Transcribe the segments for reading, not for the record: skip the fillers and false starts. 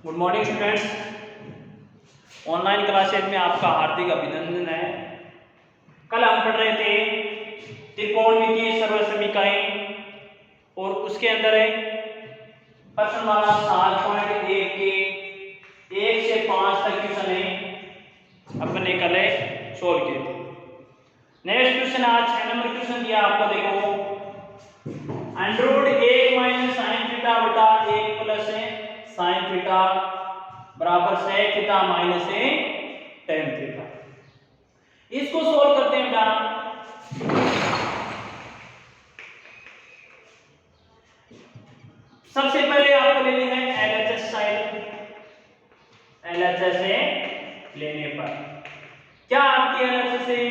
Good morning students. Online classes में आपका हार्दिक अभिनंदन है। कल हम पढ़ रहे थे त्रिकोणमितीय सर्वसमीकरण और उसके अंदर है प्रश्न नंबर 7.1 के 1 से 5 तक क्वेश्चन है अपने कल सोल्व किए थे। नेक्स्ट क्वेश्चन आज 6 नंबर क्वेश्चन दिया आपको, देखो √1 - sin थीटा बटा 1 प्लस sin थीटा बराबर sec theta minus tan theta. इसको सोल्व करते हैं बेटा। सबसे पहले आपको लेनी है LHS साइड। LHS लेने पर क्या आपकी LHS है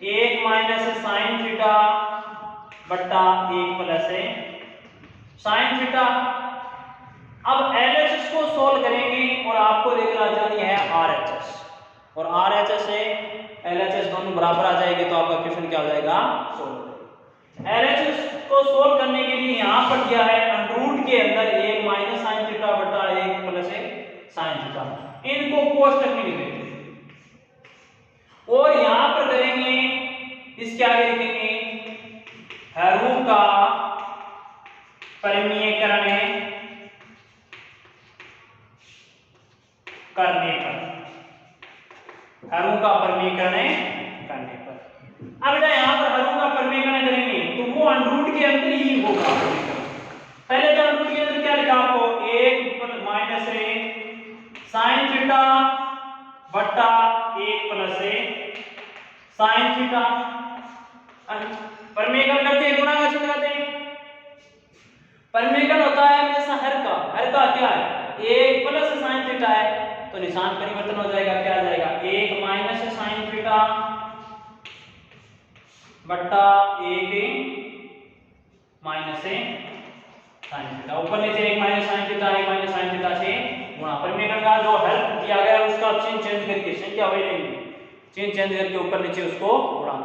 √1 माइनस sin थीटा बटा 1 प्लस sin थीटा। अब LHS को सोल्व करेंगे और आपको देखना चाहिए है RHS, और RHS से LHS दोनों बराबर आ जाएंगे तो आपका क्वेश्चन क्या हो जाएगा, सोल्व। LHS को सोल्व करने के लिए यहां पर दिया है √ के अंदर 1 माइनस sin थीटा बटा 1 प्लस sin थीटा। इनको कोष्टक में लिख देंगे और यहां पर करेंगे इसके आगे लिखेंगे हेरों का परिमेयकरण करने पर, हेरों का परिमेयकरण करने पर। अब बेटा यहां पर हेरों का परिमेयकरण करेंगे तो वो √ के अंदर ही होगा। पहले तो √ के अंदर क्या लिखा आपको 1 माइनस sin थीटा बटा 1 प्लस sin थीटा। परिमेयकरण करते हैं, गुणा का चिन्ह लगाते हैं। परिमेयकरण होता है हमेशा हर का क्या है 1 प्लस sin थीटा है तो निशान परिवर्तन हो जाएगा, क्या आ जाएगा 1 माइनस sin थीटा बटा 1 माइनस sin थीटा। ऊपर नीचे 1 minus sin theta 1 minus sin theta से गुणा। परिमेयकरण का जो हेल्प दिया गया है उसका चिन्ह चेंज करके संख्या वही रहेगी, चिन्ह चेंज करके ऊपर नीचे उसको गुणा।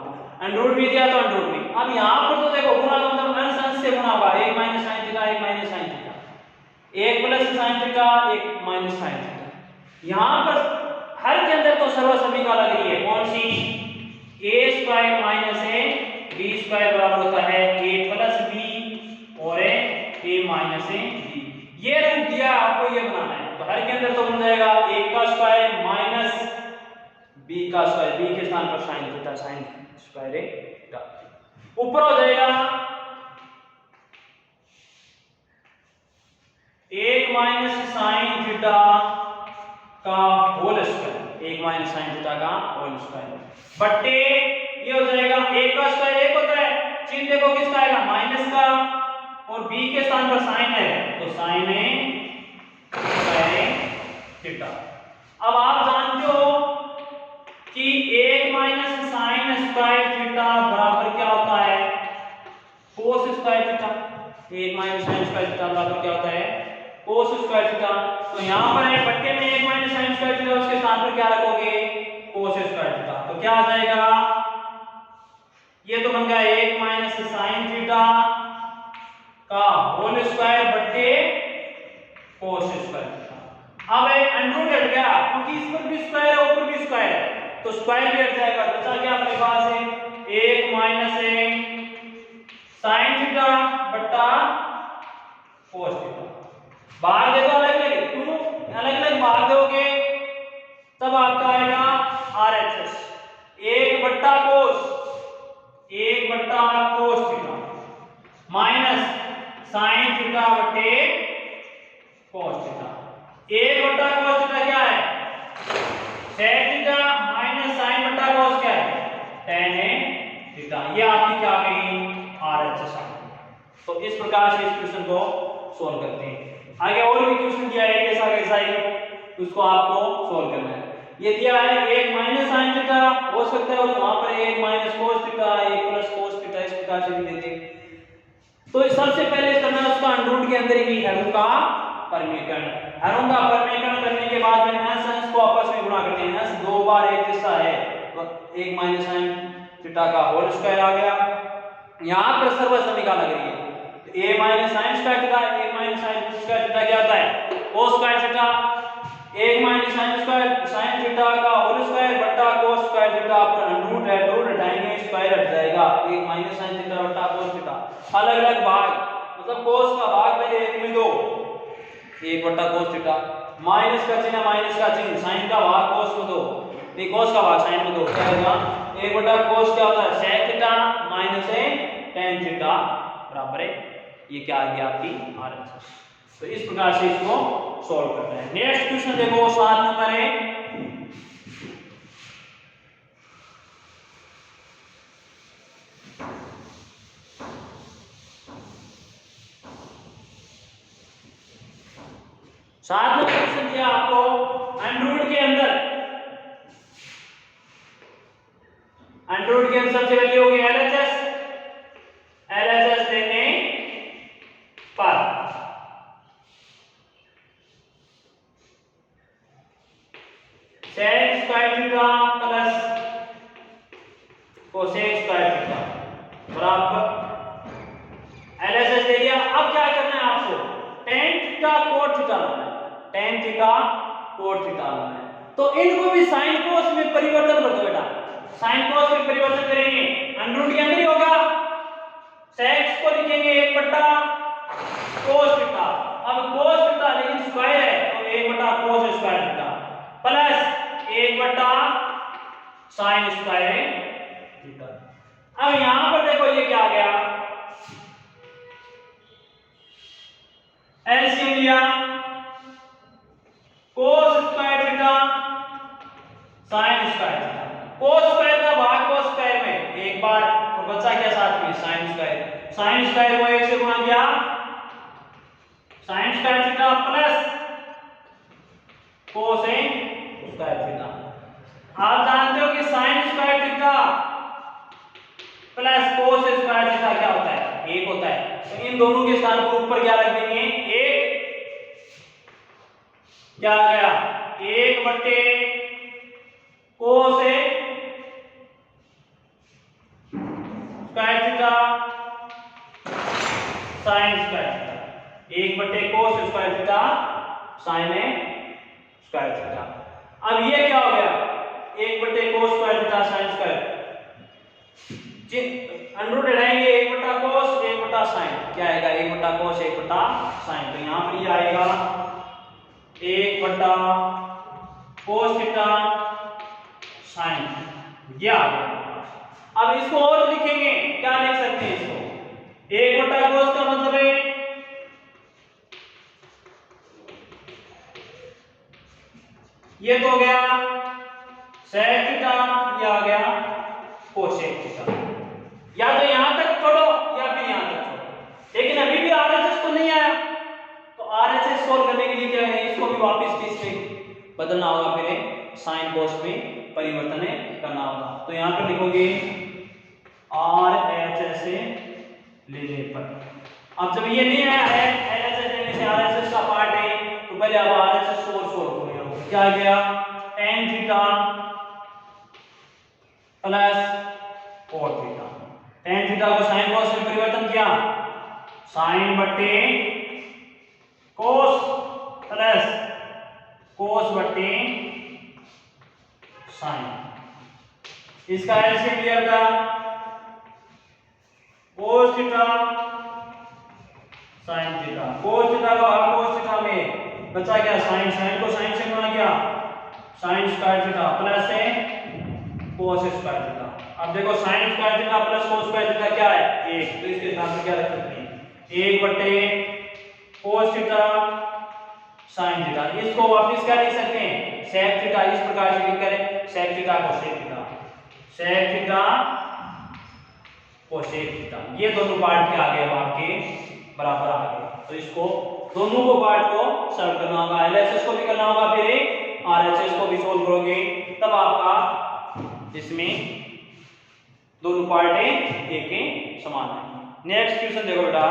√ भी दिया तो √ भी। अब यहां पर तो देखो गुणा का मतलब अंश अंश से गुणा होगा, 1 minus sin theta 1 minus sin theta, 1 plus sin theta 1 minus sin theta. यहां पर हर के अंदर तो सर्वसमीकरण लग रही है, कौन सी a² माइनस b² बराबर होता है a प्लस b और a माइनस b। ये रूप दिया आपको, ये बनाना है तो हर के अंदर तो बन जाएगा 1² माइनस b² b के स्थान पर sin theta sin square theta. ऊपर हो जाएगा 1 माइनस sin थीटा का whole square, 1 minus sin theta का होल स्क्वायर बट्टे ये हो जाएगा 1 का स्क्वायर 1 होता है, चिन्ह देखो किसका आएगा माइनस का, और b के स्थान पर sin है तो sin स्क्वायर थीटा। अब आप जानते हो कि 1 माइनस sin स्क्वायर थीटा बराबर क्या होता है cos square theta. 1 minus sin square theta बराबर क्या होता है cos स्क्वायर थीटा। तो यहां पर है बट्टे में 1 माइनस sin स्क्वायर थीटा, उसके स्थान पर क्या रखोगे cos स्क्वायर थीटा। तो क्या आ जाएगा, ये तो बन गया 1 माइनस sin थीटा का होल स्क्वायर बट्टे cos स्क्वायर थीटा। अब √ हट गया क्योंकि इस पर भी स्क्वायर है ऊपर भी स्क्वायर है तो स्क्वायर भी हट जाएगा। बचा क्या अपने पास है 1 माइनस sin थीटा बट्टा cos थीटा। बाहर दे दो अलग अलग, क्यों अलग अलग बाहर दोगे तब आपका आएगा RHS 1 बट्टा cos theta minus sin theta बट्टे cos थीटा। 1 बट्टा cos थीटा क्या है sec थीटा माइनस sin बट्टा cos क्या है tan थीटा। ये आपकी क्या गई RHS आ गई। तो इस प्रकार से इस क्वेश्चन को सोल्व करते हैं। आगे और भी क्वेश्चन दिया है कैसा ही उसको आपको सोल्व करना है। ये दिया है 1 माइनस sin थीटा हो सकता है और वहां पर 1 minus cos theta 1 plus cos theta, इस प्रकार से भी देते। तो सबसे पहले करना है उसका √ के अंदर ही हेरों का परिमेयकरण। हेरों का परिमेयकरण करने के बाद में अंश अंश को आपस में गुणा करते हैं। अंश 2 बार एक जैसा है तो 1 माइनस sin थीटा का होल स्क्वायर आ गया। यहां पर सर्वसमीकरण लग रही है तो a minus sign square theta, a minus sign square theta क्या होता है cos square theta, 1 minus sine square sine theta का होल स्क्वायर बटा cos स्क्वायर थीटा पर रूट है, रूट हटाएंगे स्क्वायर हट जाएगा, 1 माइनस साइन थीटा बटा cos थीटा, अलग अलग भाग मतलब cos का भाग पहले 1 में दो, 1 बटा cos थीटा, माइनस का चिन्ह माइनस का चिन्ह, साइन का भाग cos में दो, नहीं cos का भाग साइन में दो, क्या होगा 1 बटा cos क्या होता है sec थीटा माइनस है tan थीटा बराबर है, ये क्या आ गया आपकी RHS। तो इस प्रकार से इसको सॉल्व करते हैं। नेक्स्ट क्वेश्चन देखो 7 नंबर है, सात नंबर क्वेश्चन दिया आपको अंडररूट के अंदर, अंडररूट के अंदर सबसे पहले होगी LHS, LHS देने पर sec square theta plus cosec square theta बराबर LHS दे दिया। अब क्या करना है आपको tan थीटा cot थीटा लाना है, tan थीटा cot थीटा लाना है, तो इनको भी sin cos में परिवर्तन कर दो बेटा, sin cos में परिवर्तन करेंगे अंडररूट के अंदर ही होगा, sec को लिखेंगे 1 बटा cos थीटा, अब cos थीटा लेकिन स्क्वायर है तो 1 बटा cos स्क्वायर थीटा प्लस 1 बटा sin स्क्वायर थीटा। अब यहां पर देखो ये क्या आ गया, एलसीएम लिया cos square theta sin square theta, cos square का भाग cos स्क्वायर में एक बार और बचा क्या साथ में sin स्क्वायर, sin स्क्वायर को 1 से गुणा किया sin square theta plus cos square theta. आप जानते हो कि sin square theta plus cos square theta क्या होता है 1 होता है, तो इन दोनों के स्थान पर ऊपर क्या रख देंगे 1, क्या आ गया 1 बटे cos square theta sin square theta, 1 बटे cos square theta sin square theta. अब ये क्या हो गया 1 बटे cos square theta sin square, under root हटाएंगे 1 बटा cos 1 बटा sin, क्या आएगा 1 बटा cos 1 बटा sin, तो यहां पर ये आएगा 1 बटा cos थीटा sin, ये आ गया। अब इसको और लिखेंगे, क्या लिख सकते हैं इसको 1 बटा cos का मतलब है ये तो हो गया sec थीटा, ये आ गया cosec थीटा, या तो यहां तक छोड़ो या फिर यहां तक छोड़ो, लेकिन अभी भी RHS तो नहीं आया, तो RHS सोल्व करने के लिए क्या है इसको भी वापस इसमें बदलना होगा, फिर sin cos में परिवर्तन करना होगा, तो यहां पर लिखोगे RHS लेने पर। अब जब ये नहीं आया है LHS लेने से RHS का पार्ट है, तो पहले अब RHS सोल्व करो, क्या आ गया tan theta plus cot theta, tan theta को sin cos में परिवर्तन किया sin बटे cos प्लस cos बटे sin, इसका एलसीएम लिया था cos theta sin theta, cos theta का भाग cos थीटा में बचा क्या sin, sin को sin से गुणा किया sin स्क्वायर थीटा प्लस है cos स्क्वायर थीटा। अब देखो sin square theta plus cos square theta क्या है 1, तो इसके स्थान पर क्या रख सकते हैं 1 बटे cos थीटा sin थीटा, इसको वापस क्या लिख सकते हैं sec थीटा, इस प्रकार से लिख करें sec theta cosec theta, sec theta cosec theta, ये दोनों पार्ट के आगे अब आपके बराबर आ गए, तो इसको दोनों को पार्ट को सॉल्व करना होगा, LHS को भी करना होगा, फिर RHS को भी सोल्व करोगे तब आपका इसमें दोनों पार्ट एक के समान है। नेक्स्ट क्वेश्चन देखो बेटा,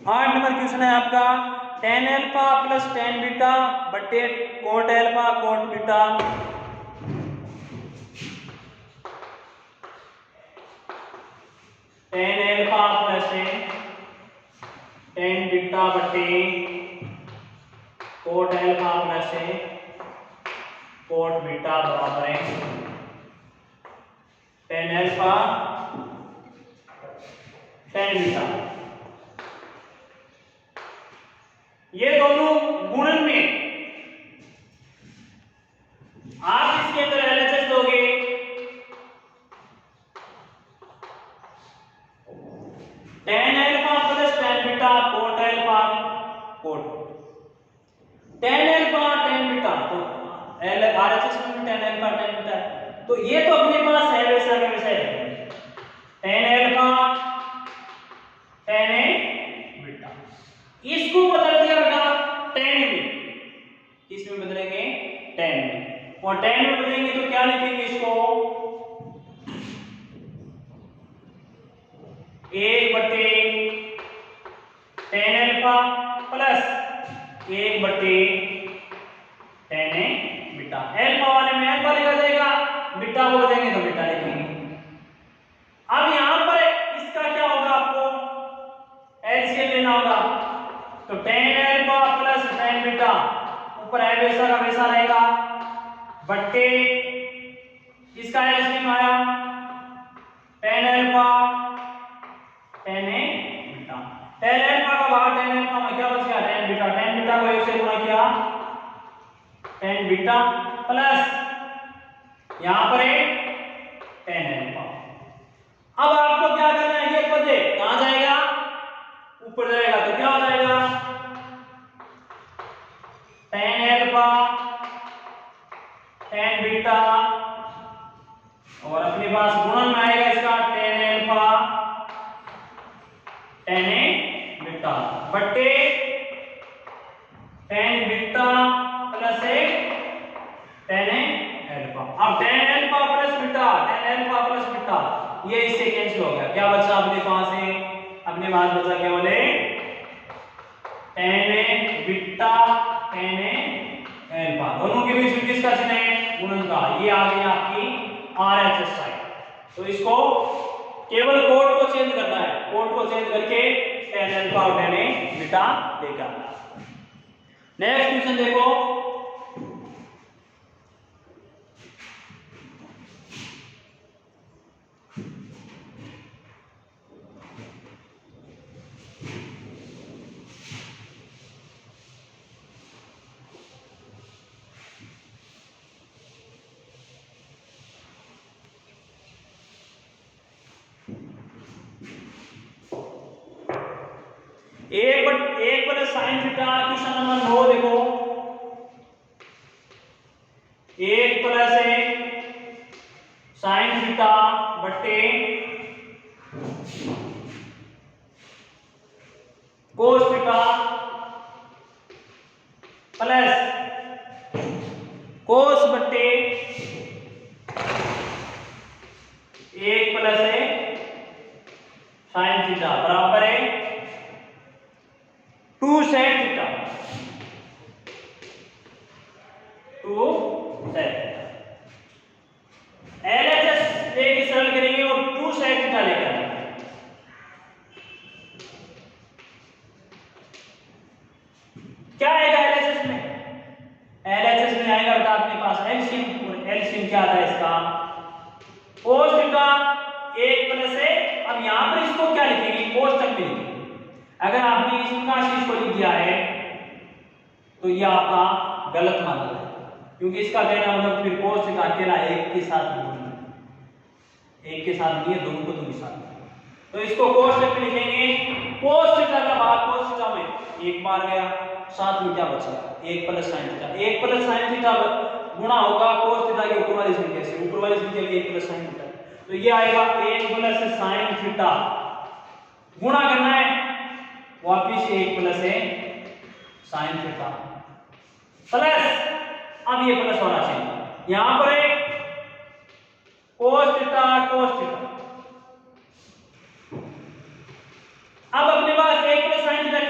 8 नंबर क्वेश्चन है आपका tan alpha plus tan beta बटे cot alpha cot beta. tan alpha plus tan beta बटे cot alpha plus cot beta बराबर है tan अल्फा tan बीटा। ये दोनों गुणन में आप इसके अंदर एलएचएस दोगे tan alpha plus tan beta cot alpha cot tan alpha tan beta तो एल आरएचएस में tan अल्फा tan बीटा तो ये तो अपने पास है वैसा का वैसा है tan अल्फा tan बीटा। इसको बदल दिया बेटा tan में, इसमें बदलेंगे tan में और tan में बदलेंगे तो क्या लिखेंगे इसको 1 बटे tan अल्फा प्लस 1 बटे tan बीटा। अल्फा वाले में अल्फा लिखा जाएगा, बीटा को बदलेंगे तो बीटा लिखेंगे। अब यहां पर इसका क्या होगा, आपको एलसीएम लेना होगा तो tan alpha plus tan beta ऊपर है वैसा का वैसा रहेगा बट्टे इसका एलसीएम आया tan alpha tan beta. tan alpha का भाग tan अल्फा में क्या बच गया tan बीटा। tan बीटा को 1 से गुणा किया tan बीटा प्लस यहां पर है tan अल्फा। अब आपको क्या करना है, ये पद कहां जाएगा ऊपर जाएगा तो क्या हो जाएगा tan अल्फा tan बीटा और अपने पास गुणन में आएगा इसका tan अल्फा tan बीटा बट्टे tan beta plus tan alpha. अब tan alpha plus beta tan alpha plus beta ये इससे कैंसिल हो गया, क्या बचा अपने पास है, अपने पास बचा केवल tan बीटा tan अल्फा। दोनों के बीच में किसका चिन्ह है गुणन का, ये आ गई आपकी आरएचएस साइड। तो इसको केवल कोड को चेंज करना है, कोड को चेंज करके tan अल्फा और tan बीटा लेकर आना। नेक्स्ट क्वेश्चन देखो एक plus sine theta question number 9 देखो 1 प्लस साइन थीटा बट्टे कोस थीटा प्लस कोस बट्टे 1 प्लस साइन थीटा बराबर है 2 sec theta 2 sec theta. LHS लेके सरल करेंगे और 2 sec थीटा लेकर क्या आएगा एलएचएस में, एलएचएस में आएगा बेटा अपने पास एलसीएम। एलसीएम क्या आता है इसका cos थीटा 1 प्लस है। अब यहां पर इसको क्या लिखेंगे cos तक में लिखेंगे। अगर आपने इसका शीर्ष को लिख दिया है तो ये आपका गलत माना जाएगा, क्योंकि इसका कहना मतलब फिर cos थीटा अकेला एक के साथ नहीं, एक के साथ नहीं है, दोनों को दोनों साथ। तो इसको cos तक में लिखेंगे। cos थीटा का भाग cos थीटा में एक बार गया, साथ में क्या बचा 1 plus sin theta. 1 plus sin theta गुणा होगा cos थीटा की ऊपर वाली संख्या से, ऊपर वाली संख्या के 1 प्लस sin थीटा, तो ये आएगा 1 प्लस sin थीटा। गुणा करना है वापिस 1 प्लस है sin थीटा प्लस अब ये प्लस होना चाहिए यहां पर है cos थीटा cos थीटा। अब अपने पास 1 plus sin theta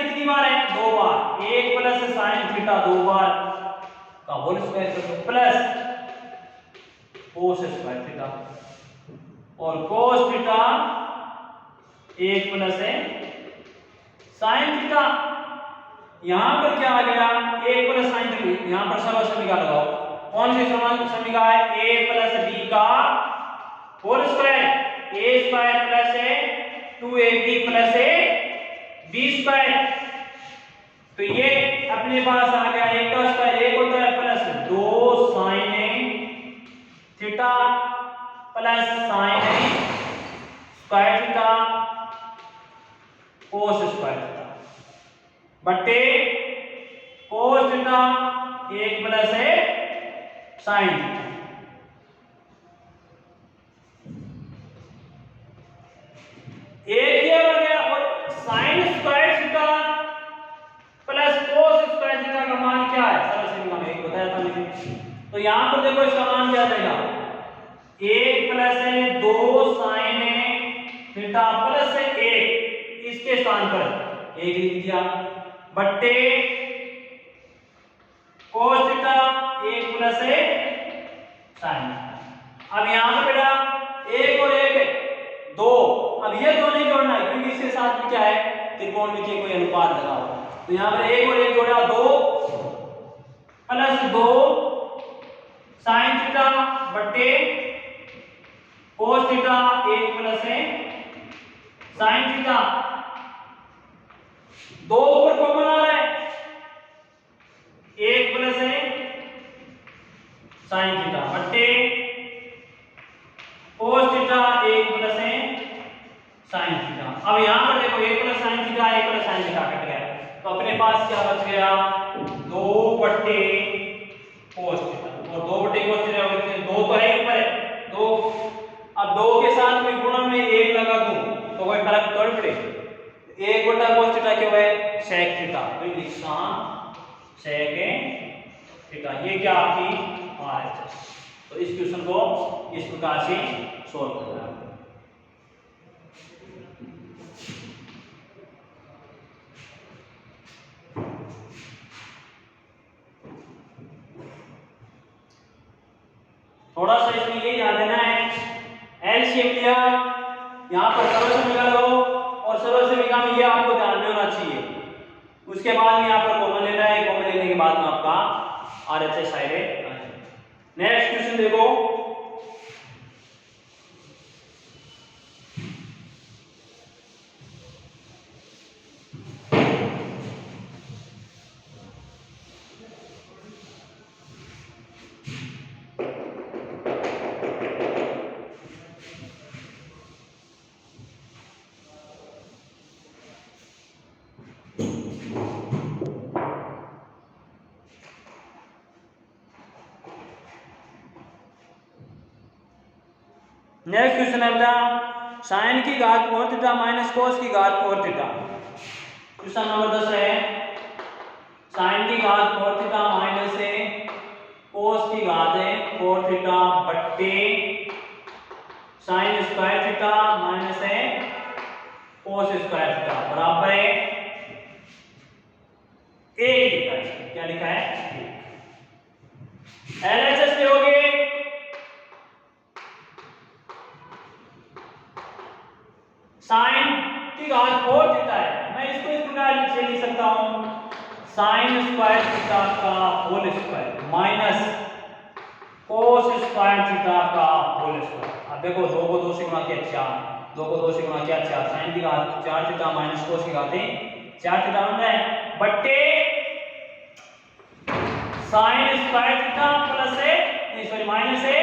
whole square कर दो प्लस कोस स्क्वायर थीटा और कोस थीटा 1 प्लस है साइन थीटा। यहां पर क्या आ गया 1 प्लस साइन थीटा। यहां पर सरल समीका लगाओ। कौन सी समीका है a प्लस b का whole square a square plus है 2ab प्लस है b स्क्वायर। तो ये अपने पास आ गया एक का स्क्वायर एक होता है plus 2 sine theta plus sign square theta cos square theta बटे कोस थीटा 1 प्लस है साइन थीटा। एक ही हो गया और sign square theta plus cos square theta का मान क्या है सरल समीकरण में एक बताया था मैंने। तो यहां पर देखो इसका मान क्या आ जाएगा 1 प्लस है 2 साइन थीटा प्लस है 1 इसके स्थान पर 1 लिख दिया बट्टे कोस थीटा 1 प्लस है साइन। अब यहां पर बेटा 1 और 1 2 अब ये दो नहीं जोड़ना है क्योंकि इसके साथ में क्या है त्रिकोणमितीय कोई अनुपात लगाओ। तो यहां पर 1 और 1 जोड़ा 2 प्लस 2 साइन थीटा बट्टे कोस थीटा 1 प्लस है साइन थीटा। 2 ऊपर कॉमन आ रहा है 1 प्लस है साइन थीटा बट्टे कोस थीटा 1 प्लस है साइन थीटा। अब यहां पर देखो 1 plus sine theta 1 plus sine theta cut गया तो अपने पास क्या बच गया 2 बट्टे कोस थीटा और 2 बट्टे कोस थीटा कितने 2 तो है ऊपर है 2। अब 2 के साथ में गुणन में 1 लगा दूं तो कोई फर्क थोड़ी पड़े 1 बटा कोस थीटा क्या है sec थीटा तो निशान sec थीटा। ये क्या आपकी RHS। तो इस क्वेश्चन को इस प्रकार से सॉल्व करना है। थोड़ा सा इसमें ये ध्यान देना है एलसीएम लिया यहां पर सरल समीकरण लो और सरल समीकरण में ये आपको ध्यान में होना चाहिए। उसके बाद में यहां पर कॉमन लेना है कॉमन लेने के बाद में आपका आरएचएस साइड है। नेक्स्ट क्वेश्चन देखो नेक्स्ट क्वेश्चन है बेटा साइन की घात 4 थीटा माइनस कोस की घात 4 थीटा। क्वेश्चन नंबर 10 है साइन की घात 4 थीटा माइनस है कोस की घात है 4 थीटा बट्टे साइन स्क्वायर थीटा माइनस है कोस स्क्वायर थीटा बराबर है 1 लिखा है। क्या लिखा है एलएचएस लोगे साइन की घात 4 थीटा है मैं इसको इस प्रकार से लिख सकता हूं साइन स्क्वायर थीटा का whole square minus cos square theta का होल स्क्वायर। अब देखो 2 को 2 से गुणा किया 4 2 को 2 से गुणा किया 4 साइन की घात 4 थीटा माइनस कोस की घात 4 थीटा बन रहा है बट्टे साइन स्क्वायर थीटा प्लस है नहीं सॉरी माइनस है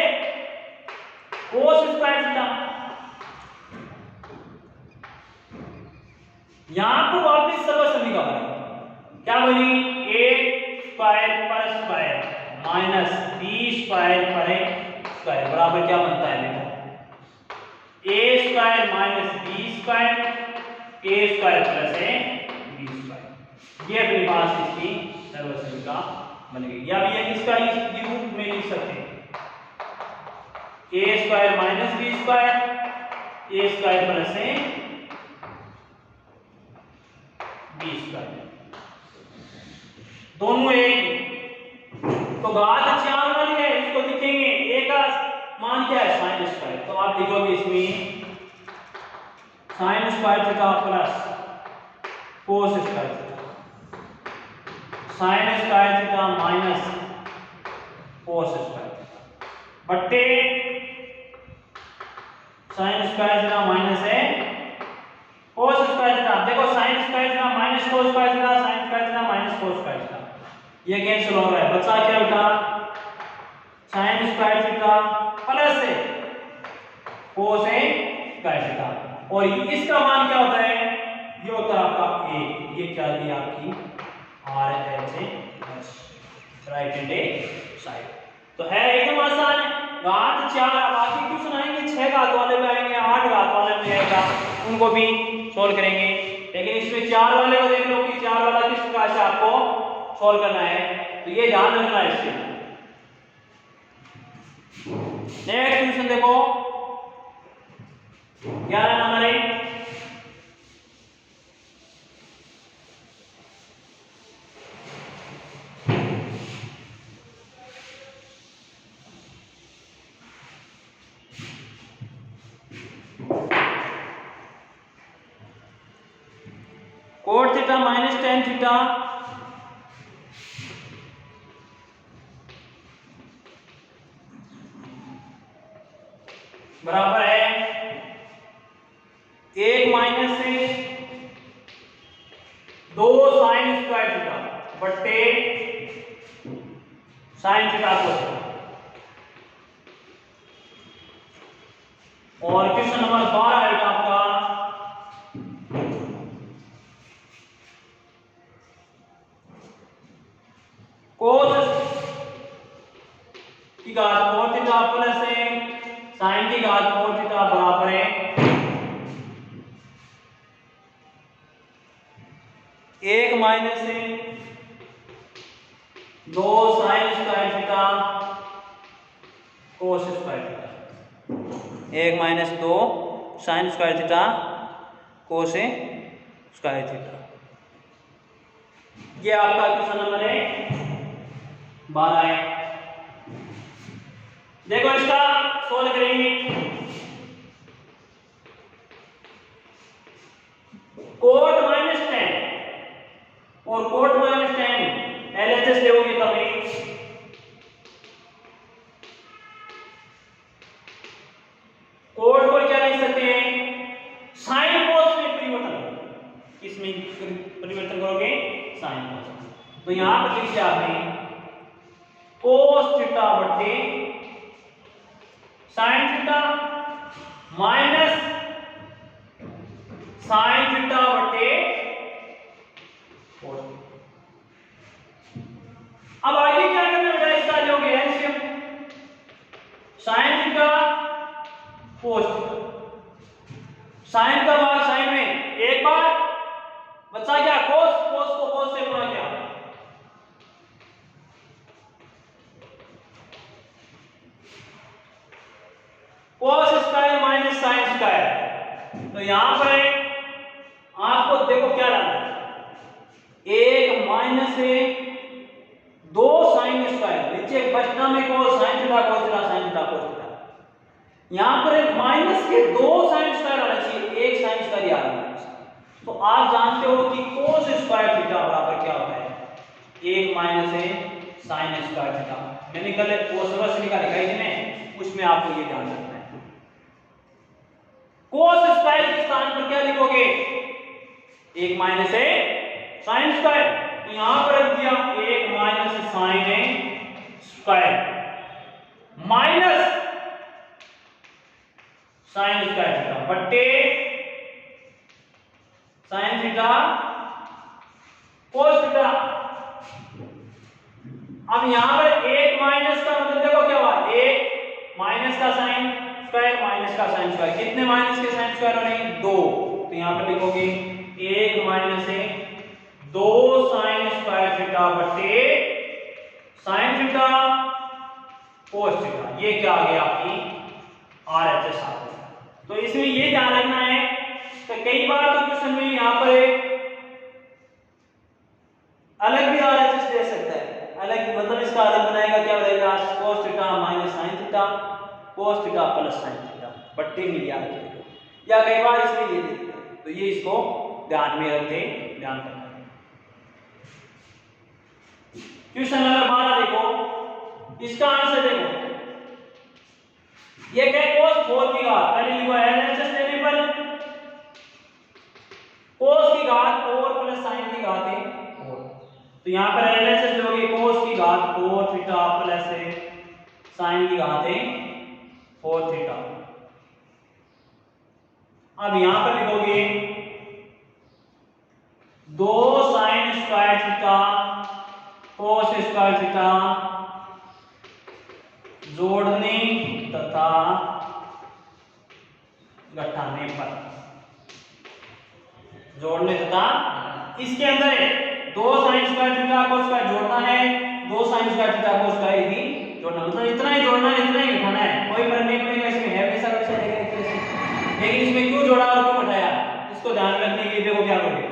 कोस स्क्वायर थीटा। यहां पर वापस सर्व समीका बनेगी क्या बनी a स्क्वायर पर स्क्वायर माइनस b स्क्वायर पर स्क्वायर बराबर क्या बनता है देखो a square minus b square a square plus है b स्क्वायर। ये अपने पास इसकी सर्व समीका बन गई। या भी इसका इस रूप में लिख सकते हैं a square minus b square a square plus है b स्क्वायर दोनों एक तो घात 4 वाली है, इसको लिखेंगे a का मान क्या है sin स्क्वायर, तो आप लिखोगे इसमें sin square theta plus cos square theta, sin square theta minus cos square theta बट्टे sin स्क्वायर थीटा माइनस है cos स्क्वायर थीटा। देखो sin square theta minus cos square theta, sin square theta minus cos square theta, ये cancel हो रहा है, बचा क्या बेटा sin स्क्वायर थीटा प्लस है cos स्क्वायर थीटा, और इसका मान क्या होता है, ये होता है आपका a, ये क्या दी आपकी RHS राइट हैंड साइड। तो है एकदम आसान है, घात 4। अब बाकी क्वेश्चन आएंगे 6 घात वाले में आएंगे, 8 घात वाले में आएगा, उनको भी सॉल्व करेंगे, लेकिन इसमें 4 वाले को देख लो कि 4 वाला किस प्रकार से आपको सॉल्व करना है, तो ये ध्यान रखना है इससे। नेक्स्ट क्वेश्चन देखो 11 नंबर है, cot theta minus tan theta बराबर है 1 माइनस से 2 sin स्क्वायर थीटा बट्टे sin थीटा cos। और क्वेश्चन नंबर 12 है आपका cos की घात cot थीटा प्लस है sin की घात cot थीटा बराबर है 1 माइनस से 2 sin square theta cos square theta, 1 minus 2 sin square theta cos square theta, ये आपका क्वेश्चन नंबर है 12 है। देखो इसका सोल्व करेंगे, कोट माइनस 10 और कोट माइनस 10 LHS लेोगे तभी कोट को क्या लिख सकते हैं साइन कोस में परिवर्तन, किसमें परिवर्तन करोगे साइन कोस, तो यहां पर लिखिए आपने कोस थीटा बट्टे sine theta minus sine theta बटे कोस। अब आगे क्या करना बेटा, इसका लोगे LCM, sine theta cos theta, sine का भाग साइन में एक बार बचा क्या कोस, कोस को कोस से गुणा किया, cos square minus sine square, तो यहां पर आपको देखो क्या लाना है, 1 माइनस से 2 साइन स्क्वायर, नीचे बचना में को sign theta cos theta sign theta cos theta, यहां पर एक माइनस के 2 साइन स्क्वायर आना चाहिए, एक साइन स्क्वायर आ रहा है, तो आप जानते हो कि कोस स्क्वायर थीटा बराबर क्या होता है 1 माइनस से साइन स्क्वायर थीटा, मैंने कल कोस वर्स निकाला है इसमें, उसमें आपको ये ध्यान रखना है। कोस स्क्वायर के स्थान पर क्या लिखोगे 1 माइनस है साइन स्क्वायर, तो यहां पर रख दिया 1 minus sine square minus sign square theta बट्टे साइन थीटा कोस थीटा। अब यहां पर 1 माइनस का मतलब देखो क्या हुआ, 1 माइनस का साइन स्क्वायर माइनस का साइन स्क्वायर, कितने माइनस के साइन स्क्वायर हो रहे हैं 2, तो यहां पर लिखोगे 1 माइनस है 2 साइन स्क्वायर थीटा बटे साइन थीटा कोस थीटा, ये क्या आ गया आपकी RHS आ गया। तो इसमें ये ध्यान रखना है, तो कई बार तो क्वेश्चन में यहां पर अलग भी RHS दे सकता है, अलग मतलब इसका अलग बनाएगा cos theta plus sin theta बट्टे मिलियन के, या कई बार इसमें ये दे दिया, तो ये इसको ध्यान में रखते, ध्यान रखना। क्वेश्चन नंबर 12 देखो, इसका आंसर देखो, ये क्या cos 4 की घात, पहले लिखो LHS लेने पर cos की घात 4 प्लस sin की घात है 4, तो यहां पर LHS लोगे cos की घात 4 थीटा प्लस sin की घात है 4 थीटा। अब यहां पर लिखोगे 2 sin square theta cos square theta जोड़ने तथा घटाने पर, जोड़ने तथा इसके अंदर 2 sin square theta cos square जोड़ना है, 2 sin square theta cos square भी जोड़ना, मतलब इतना ही जोड़ना है, इतना ही घटाना है, कोई फर्क नहीं पड़ेगा इसमें, है वैसा वैसा रहेगा एक तरह से। लेकिन इसमें क्यों जोड़ा और क्यों घटाया, इसको ध्यान में रखने के लिए देखो क्या करोगे,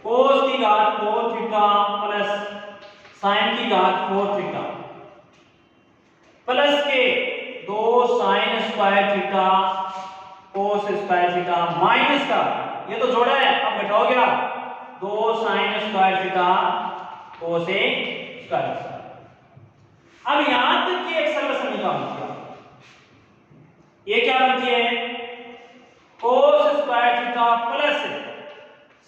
cos की घात 4 थीटा प्लस sin की घात 4 थीटा प्लस के 2 sin square theta cos square theta minus का, ये तो जोड़ा है, अब घटाओगे आप 2 sin square theta cos square theta. अब यहां तक की एक सरल समीकरण बनती है, ये क्या बनती है, cos square theta plus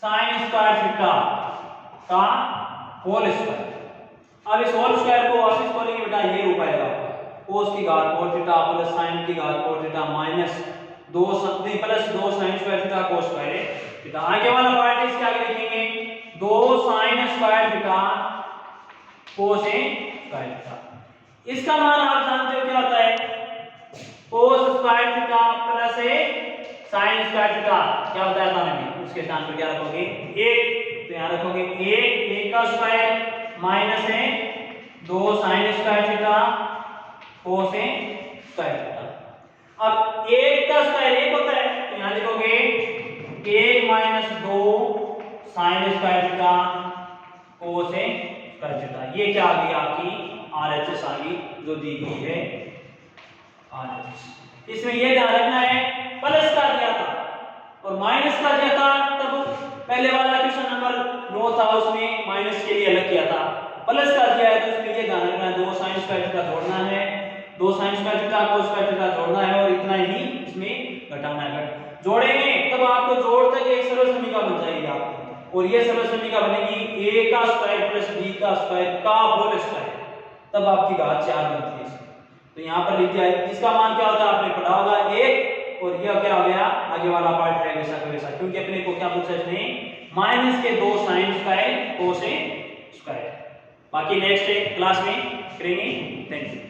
sin square theta का होल स्क्वायर। अब इस होल स्क्वायर को वापस खोलेंगे बेटा, ये रूप आएगा cos की घात 4 थीटा प्लस sin की घात 4 theta minus 2 plus 2 sin square theta cos square theta. आगे वाला पार्ट इसके आगे लिखेंगे 2 sin square theta cos square theta. इसका मान आप जानते हो क्या होता है, cos square theta plus sin square theta क्या बताया था मैंने, उसके स्थान पर क्या रखोगे 1, तो यहां रखोगे 1 का स्क्वायर माइनस है 2 sin square theta cos square theta. अब 1 का स्क्वायर 1 होता है, तो यहां लिखोगे 1 minus 2 sin square theta cos square theta. ये क्या आ गई आपकी RHS आ गई, जो दी गई है RHS। इसमें ये ध्यान रखना है प्लस का दिया था और माइनस का दिया था, तब पहले वाला क्वेश्चन नंबर 9 था उसमें माइनस के लिए अलग किया था, प्लस का दिया है तो उसमें ये ध्यान रखना है 2 sin स्क्वायर थीटा जोड़ना है, 2 sin square theta cos square theta जोड़ना है और इतना ही इसमें घटाना है। जोड़ेंगे तब आपको जोड़ तक एक सरल समीकरण बन जाएगी आपको, और ये सरल समीकरण बनेगी a का स्क्वायर प्लस b का स्क्वायर का होल स्क्वायर, तब आपकी घात 4 बनती है। तो यहाँ पर लिख दिया है, इसका मान क्या होता है आपने पढ़ा होगा 1, और यह क्या हो गया आगे वाला पार्ट है वैसा का वैसा, क्योंकि अपने को क्या पूछा इसने माइनस के 2 sin स्क्वायर cos स्क्वायर। बाकी नेक्स्ट क्लास में करेंगे। Thank you.